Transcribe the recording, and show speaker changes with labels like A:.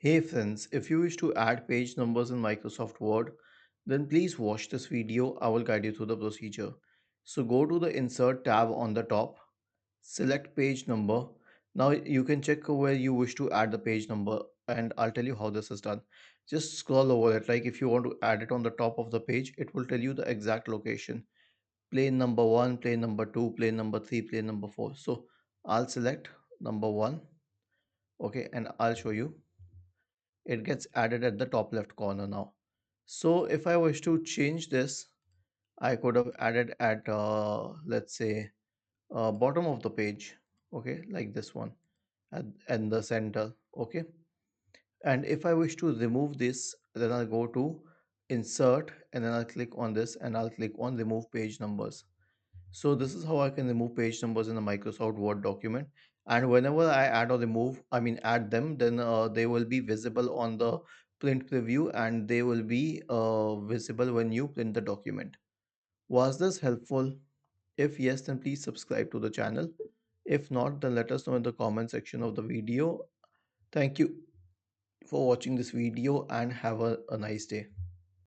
A: Hey friends, if you wish to add page numbers in Microsoft Word, then please watch this video. I will guide you through the procedure. So go to the Insert tab on the top, select page number. Now you can check where you wish to add the page number and I'll tell you how this is done. Just scroll over it. Like if you want to add it on the top of the page, it will tell you the exact location. Plane number 1, plane number 2, plane number 3, plane number 4. So I'll select number 1, okay, and I'll show you it gets added at the top left corner now. So if I wish to change this, I could have added at let's say bottom of the page, okay, like this one at the center, okay. And if I wish to remove this, then I'll go to insert and then I'll click on this and I'll click on remove page numbers. So this is how I can remove page numbers in a Microsoft Word document. And whenever I add or remove, I mean add them, then they will be visible on the print preview and they will be visible when you print the document. Was this helpful? If yes, then please subscribe to the channel. If not, then let us know in the comment section of the video. Thank you for watching this video and have a nice day.